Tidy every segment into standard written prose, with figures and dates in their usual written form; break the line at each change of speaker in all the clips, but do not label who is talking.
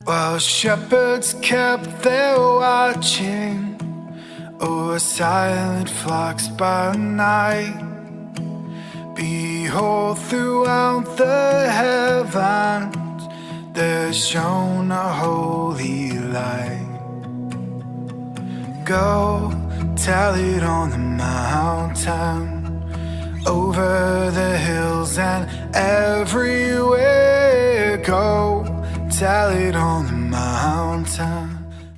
While shepherds kept their watching o'er silent flocks by night, behold, throughout the heavens there shone a holy light. Go tell it on the mountain, over the hills and everywhere. Go tell it on the mountain.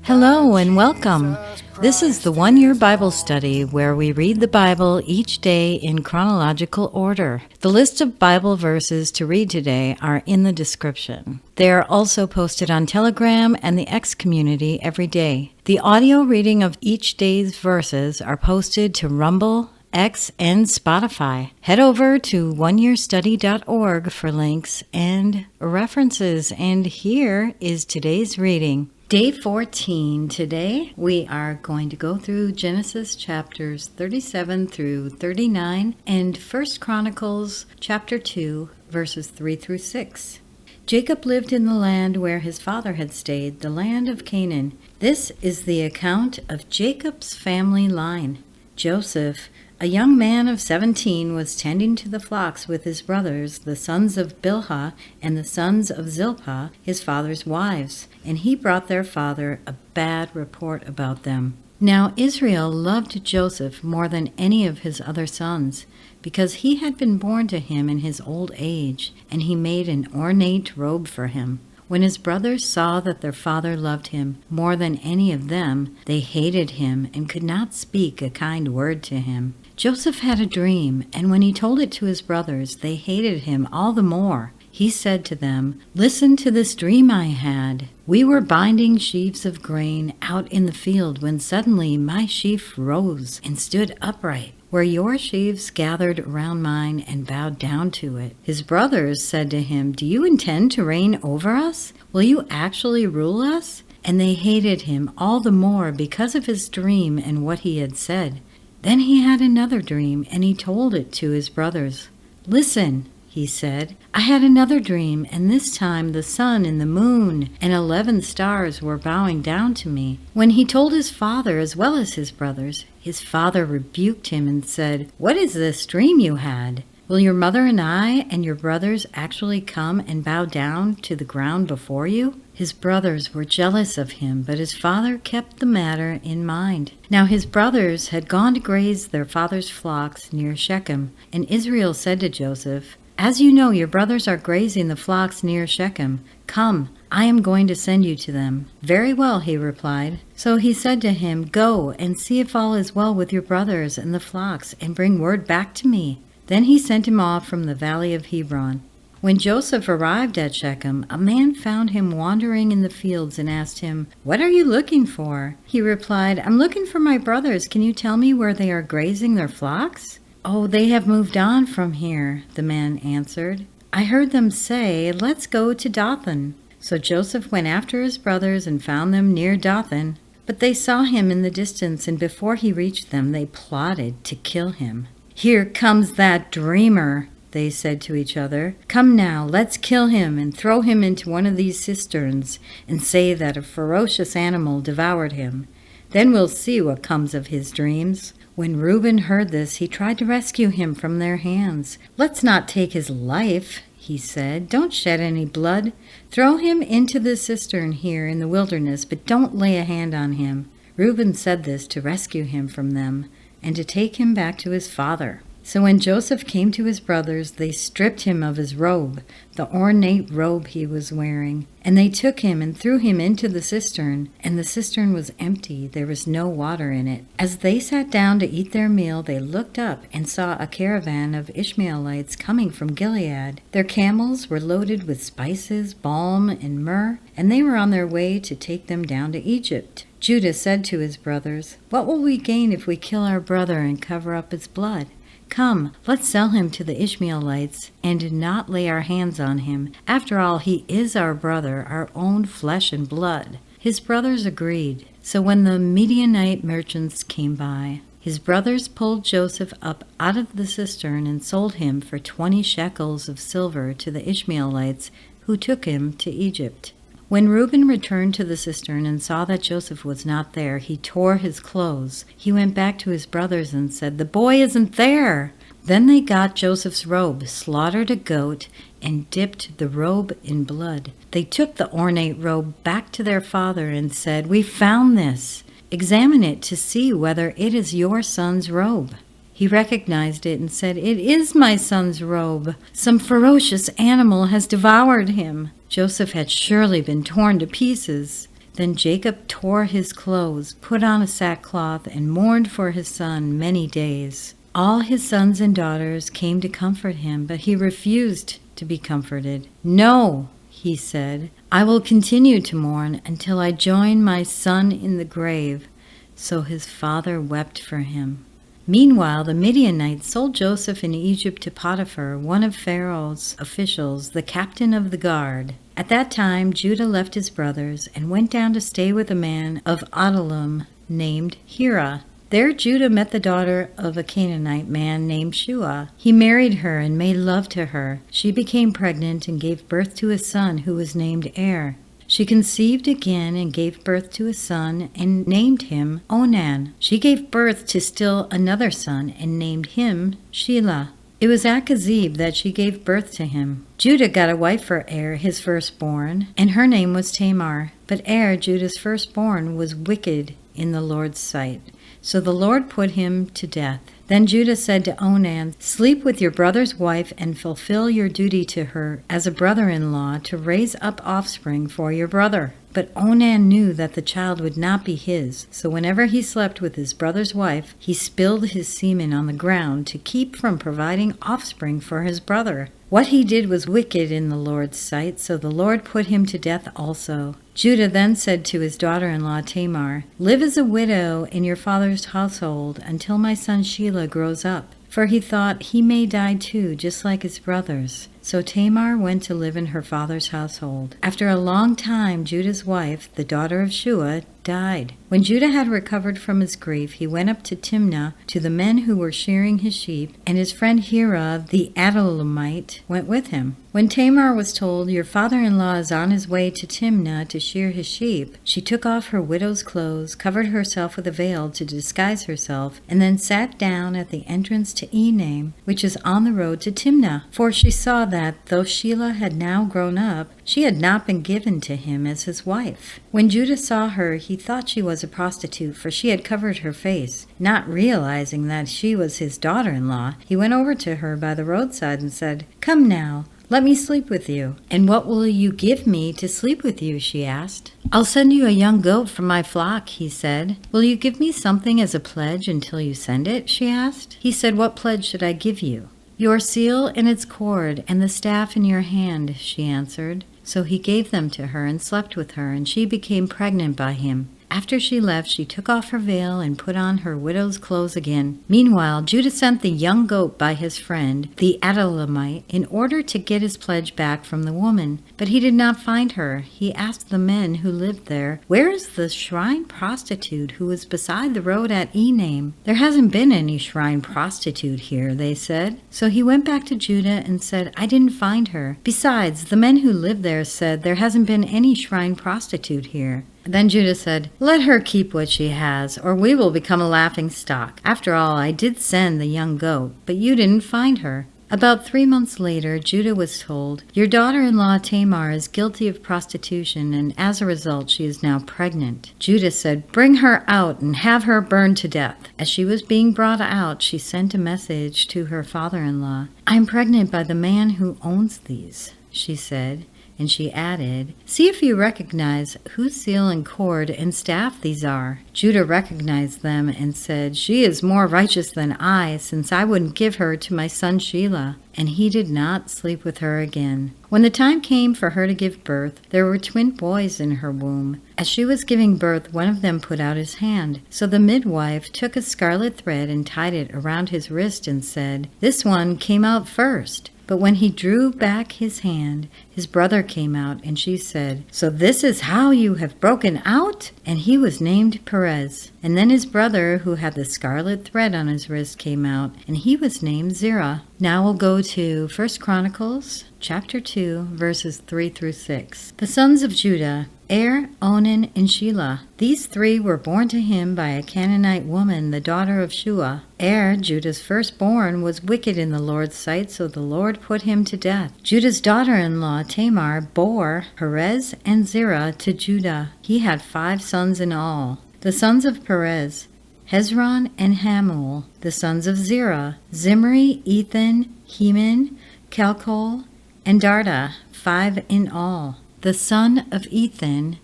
Hello and welcome. This is the one-year Bible study where we read the Bible each day in chronological order. The list of Bible verses to read today are in the description. They are also posted on Telegram and the X community every day. The audio reading of each day's verses are posted to Rumble, X, and Spotify. Head over to oneyearstudy.org for links and references. And here is today's reading. Day 14. Today we are going to go through Genesis chapters 37 through 39 and 1 Chronicles chapter 2 verses 3 through 6. Jacob lived in the land where his father had stayed, the land of Canaan. This is the account of Jacob's family line. Joseph, a young man of 17, was tending to the flocks with his brothers, the sons of Bilhah and the sons of Zilpah, his father's wives, and he brought their father a bad report about them. Now Israel loved Joseph more than any of his other sons, because he had been born to him in his old age, and he made an ornate robe for him. When his brothers saw that their father loved him more than any of them, they hated him and could not speak a kind word to him. Joseph had a dream, and when he told it to his brothers, they hated him all the more. He said to them, "Listen to this dream I had. We were binding sheaves of grain out in the field when suddenly my sheaf rose and stood upright, where your sheaves gathered around mine and bowed down to it." His brothers said to him, "Do you intend to reign over us? Will you actually rule us?" And they hated him all the more because of his dream and what he had said. Then he had another dream, and he told it to his brothers. "Listen," he said, "I had another dream, and this time the sun and the moon and 11 stars were bowing down to me." When he told his father as well as his brothers, his father rebuked him and said, "What is this dream you had? Will your mother and I and your brothers actually come and bow down to the ground before you?" His brothers were jealous of him, but his father kept the matter in mind. Now his brothers had gone to graze their father's flocks near Shechem, and Israel said to Joseph, "As you know, your brothers are grazing the flocks near Shechem. Come, I am going to send you to them." "Very well," he replied. So he said to him, "Go and see if all is well with your brothers and the flocks, and bring word back to me." Then he sent him off from the valley of Hebron. When Joseph arrived at Shechem, a man found him wandering in the fields and asked him, "What are you looking for?" He replied, "I'm looking for my brothers. Can you tell me where they are grazing their flocks?" "Oh, they have moved on from here," the man answered. "I heard them say, 'Let's go to Dothan.'" So Joseph went after his brothers and found them near Dothan. But they saw him in the distance, and before he reached them, they plotted to kill him. "Here comes that dreamer," they said to each other. "Come now, let's kill him and throw him into one of these cisterns and say that a ferocious animal devoured him. Then we'll see what comes of his dreams." When Reuben heard this, he tried to rescue him from their hands. "Let's not take his life," he said. "Don't shed any blood. Throw him into the cistern here in the wilderness, but don't lay a hand on him." Reuben said this to rescue him from them and to take him back to his father. So when Joseph came to his brothers, they stripped him of his robe, the ornate robe he was wearing, and they took him and threw him into the cistern, and the cistern was empty. There was no water in it. As they sat down to eat their meal, they looked up and saw a caravan of Ishmaelites coming from Gilead. Their camels were loaded with spices, balm, and myrrh, and they were on their way to take them down to Egypt. Judah said to his brothers, "What will we gain if we kill our brother and cover up his blood? Come, let's sell him to the Ishmaelites and not lay our hands on him. After all, he is our brother, our own flesh and blood." His brothers agreed. So when the Midianite merchants came by, his brothers pulled Joseph up out of the cistern and sold him for 20 shekels of silver to the Ishmaelites, who took him to Egypt. When Reuben returned to the cistern and saw that Joseph was not there, he tore his clothes. He went back to his brothers and said, "The boy isn't there." Then they got Joseph's robe, slaughtered a goat, and dipped the robe in blood. They took the ornate robe back to their father and said, "We found this. Examine it to see whether it is your son's robe." He recognized it and said, "It is my son's robe. Some ferocious animal has devoured him." Joseph had surely been torn to pieces. Then Jacob tore his clothes, put on a sackcloth, and mourned for his son many days. All his sons and daughters came to comfort him, but he refused to be comforted. "No," he said, "I will continue to mourn until I join my son in the grave." So his father wept for him. Meanwhile, the Midianites sold Joseph in Egypt to Potiphar, one of Pharaoh's officials, the captain of the guard. At that time, Judah left his brothers and went down to stay with a man of Adullam named Hira. There Judah met the daughter of a Canaanite man named Shua. He married her and made love to her. She became pregnant and gave birth to a son who was named Er. She conceived again and gave birth to a son and named him Onan. She gave birth to still another son and named him Shelah. It was at Kazib that she gave birth to him. Judah got a wife for Er, his firstborn, and her name was Tamar. But Er, Judah's firstborn, was wicked in the Lord's sight. So the Lord put him to death. Then Judah said to Onan, "Sleep with your brother's wife and fulfill your duty to her as a brother-in-law to raise up offspring for your brother." But Onan knew that the child would not be his, so whenever he slept with his brother's wife, he spilled his semen on the ground to keep from providing offspring for his brother. What he did was wicked in the Lord's sight, so the Lord put him to death also. Judah then said to his daughter-in-law Tamar, "Live as a widow in your father's household until my son Shelah grows up." For he thought he may die too, just like his brothers. So Tamar went to live in her father's household. After a long time, Judah's wife, the daughter of Shua, died. When Judah had recovered from his grief, he went up to Timnah to the men who were shearing his sheep, and his friend Hira, the Adullamite, went with him. When Tamar was told, "Your father-in-law is on his way to Timnah to shear his sheep," she took off her widow's clothes, covered herself with a veil to disguise herself, and then sat down at the entrance to Enaim, which is on the road to Timnah. For she saw that, though Shelah had now grown up, she had not been given to him as his wife. When Judah saw her, he thought she was a prostitute, for she had covered her face. Not realizing that she was his daughter-in-law, he went over to her by the roadside and said, "Come now, let me sleep with you." "And what will you give me to sleep with you?" she asked. "I'll send you a young goat from my flock," he said. "Will you give me something as a pledge until you send it?" she asked. He said, "What pledge should I give you?" "Your seal and its cord and the staff in your hand," she answered. So he gave them to her and slept with her, and she became pregnant by him. After she left, she took off her veil and put on her widow's clothes again. Meanwhile, Judah sent the young goat by his friend, the Adullamite, in order to get his pledge back from the woman. But he did not find her. He asked the men who lived there, "Where is the shrine prostitute who was beside the road at Enaim?" "There hasn't been any shrine prostitute here," they said. So he went back to Judah and said, "I didn't find her. Besides, the men who lived there said there hasn't been any shrine prostitute here." Then Judah said, "Let her keep what she has, or we will become a laughing stock. After all, I did send the young goat, but you didn't find her." About 3 months later, Judah was told, "Your daughter-in-law Tamar is guilty of prostitution, and as a result she is now pregnant." Judah said, "Bring her out and have her burned to death." As she was being brought out, she sent a message to her father-in-law. "I'm pregnant by the man who owns these," she said. And she added, "See if you recognize whose seal and cord and staff these are." Judah recognized them and said, "She is more righteous than I, since I wouldn't give her to my son Shelah." And he did not sleep with her again. When the time came for her to give birth, there were twin boys in her womb. As she was giving birth, one of them put out his hand. So the midwife took a scarlet thread and tied it around his wrist and said, "This one came out first." But when he drew back his hand, his brother came out, and she said, "So this is how you have broken out?" And he was named Perez. And then his brother, who had the scarlet thread on his wrist, came out, and he was named Zerah. Now we'll go to 1 Chronicles chapter 2, verses 3 through 6. The sons of Judah, Er, Onan, and Shelah. These three were born to him by a Canaanite woman, the daughter of Shua. Er, Judah's firstborn, was wicked in the Lord's sight, so the Lord put him to death. Judah's daughter-in-law, Tamar, bore Perez and Zerah to Judah. He had 5 sons in all. The sons of Perez, Hezron and Hamul. The sons of Zerah, Zimri, Ethan, Heman, Calcol, and Darda, 5 in all. The son of Ethan,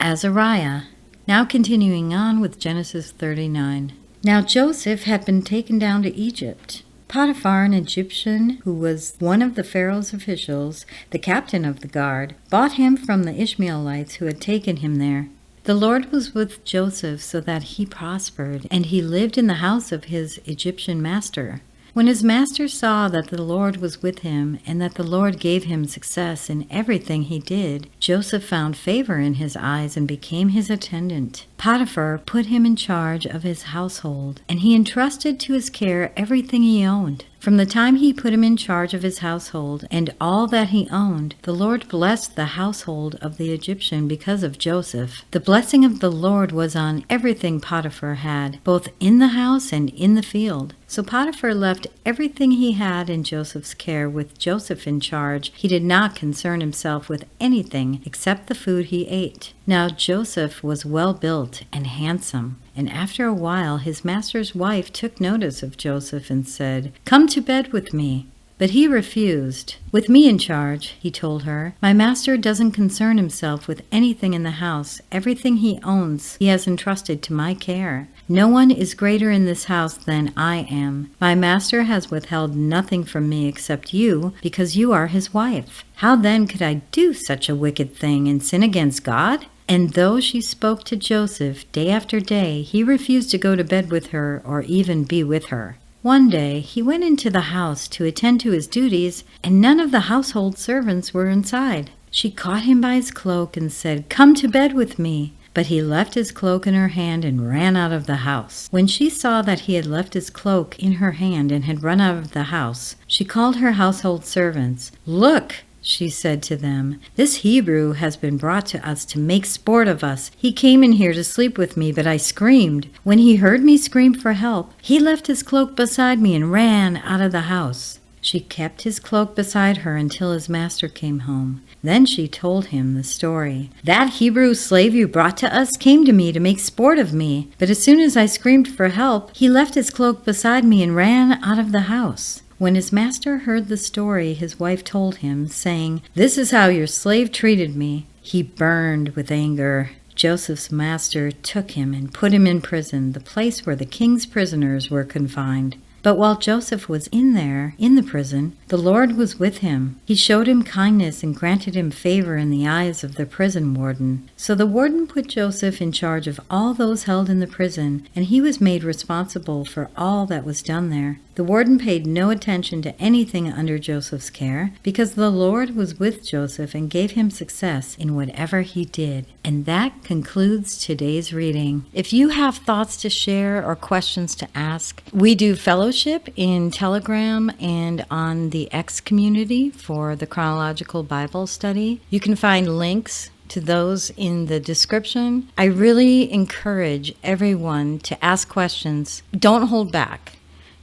Azariah. Now continuing on with Genesis 39. Now Joseph had been taken down to Egypt. Potiphar, an Egyptian who was one of the Pharaoh's officials, the captain of the guard, bought him from the Ishmaelites who had taken him there. The Lord was with Joseph so that he prospered, and he lived in the house of his Egyptian master. When his master saw that the Lord was with him, and that the Lord gave him success in everything he did, Joseph found favor in his eyes and became his attendant. Potiphar put him in charge of his household, and he entrusted to his care everything he owned. From the time he put him in charge of his household and all that he owned, the Lord blessed the household of the Egyptian because of Joseph. The blessing of the Lord was on everything Potiphar had, both in the house and in the field. So Potiphar left everything he had in Joseph's care with Joseph in charge. He did not concern himself with anything except the food he ate. Now Joseph was well built and handsome. And after a while his master's wife took notice of Joseph and said, "Come to bed with me." But he refused. "With me in charge," he told her, "my master doesn't concern himself with anything in the house. Everything he owns he has entrusted to my care. No one is greater in this house than I am. My master has withheld nothing from me except you, because you are his wife. How then could I do such a wicked thing and sin against God?" And though she spoke to Joseph day after day, he refused to go to bed with her or even be with her. One day he went into the house to attend to his duties, and none of the household servants were inside. She caught him by his cloak and said, "Come to bed with me." But he left his cloak in her hand and ran out of the house. When she saw that he had left his cloak in her hand and had run out of the house, she called her household servants. "Look," she said to them, "this Hebrew has been brought to us to make sport of us. He came in here to sleep with me, but I screamed. When he heard me scream for help, he left his cloak beside me and ran out of the house." She kept his cloak beside her until his master came home. Then she told him the story. "That Hebrew slave you brought to us came to me to make sport of me, but as soon as I screamed for help, he left his cloak beside me and ran out of the house." When his master heard the story his wife told him, saying, "This is how your slave treated me," he burned with anger. Joseph's master took him and put him in prison, the place where the king's prisoners were confined. But while Joseph was in the prison, the Lord was with him. He showed him kindness and granted him favor in the eyes of the prison warden. So the warden put Joseph in charge of all those held in the prison, and he was made responsible for all that was done there. The warden paid no attention to anything under Joseph's care, because the Lord was with Joseph and gave him success in whatever he did. And that concludes today's reading. If you have thoughts to share or questions to ask, we do fellowship in Telegram and on the X community for the Chronological Bible Study. You can find links to those in the description. I really encourage everyone to ask questions. Don't hold back.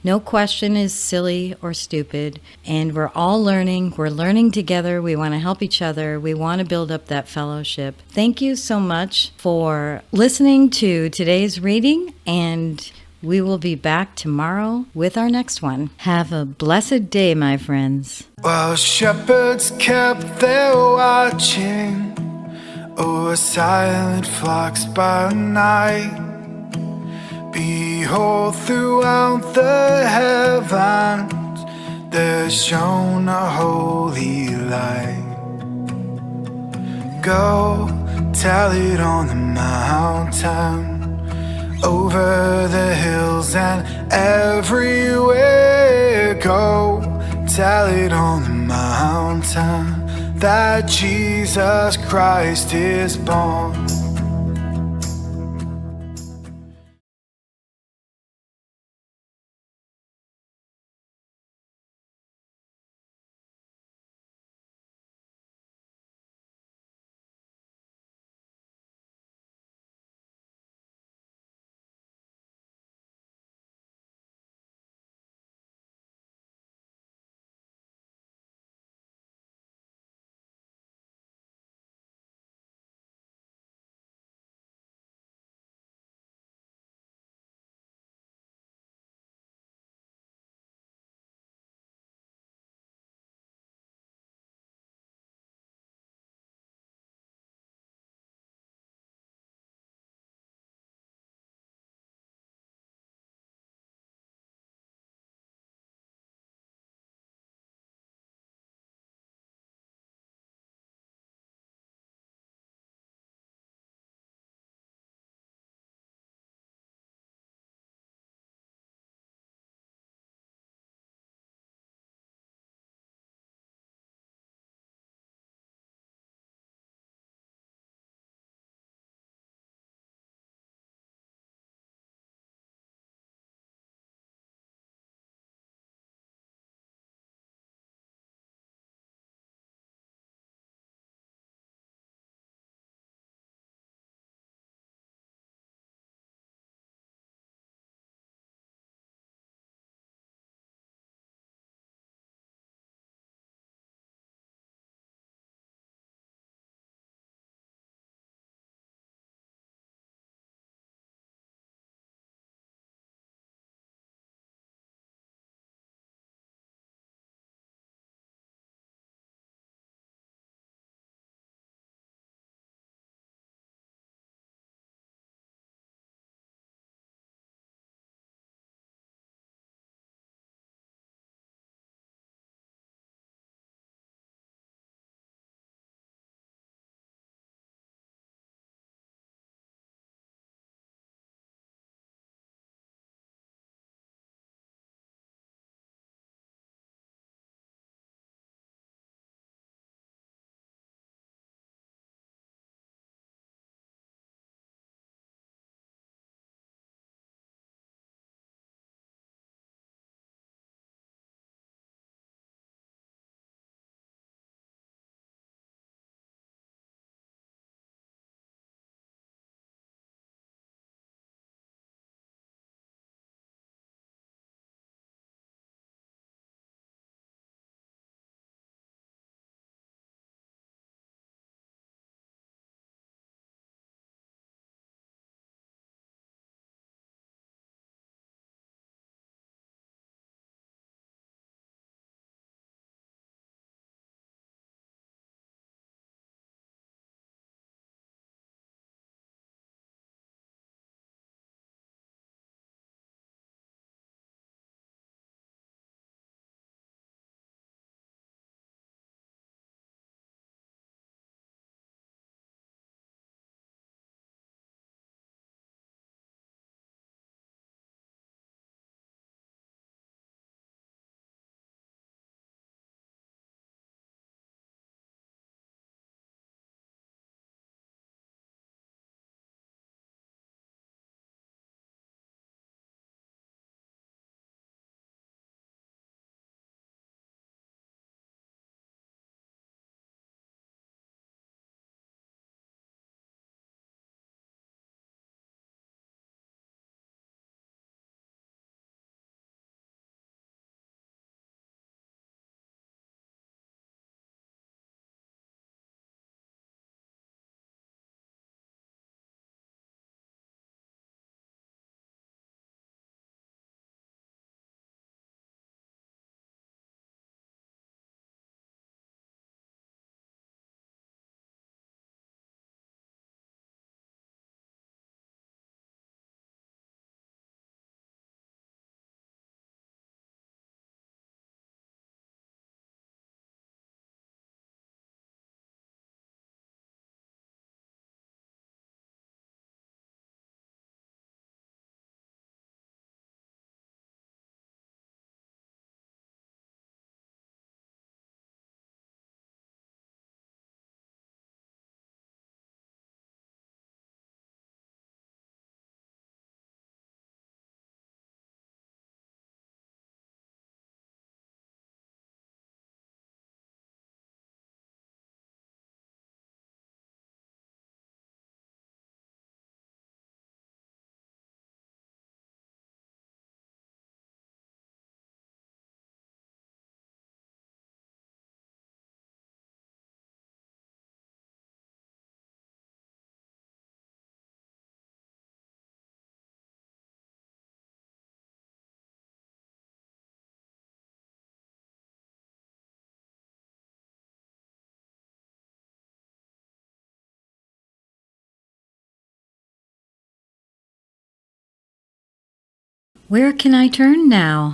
No question is silly or stupid, and we're all learning. We're learning together. We want to help each other. We want to build up that fellowship. Thank you so much for listening to today's reading, and we will be back tomorrow with our next one. Have a blessed day, my friends.
While shepherds kept their watching over silent flocks by night, behold, throughout the heavens there shone a holy light. Go tell it on the mountain, over the hills and everywhere. Go tell it on the mountain that Jesus Christ is born.
Where can I turn now?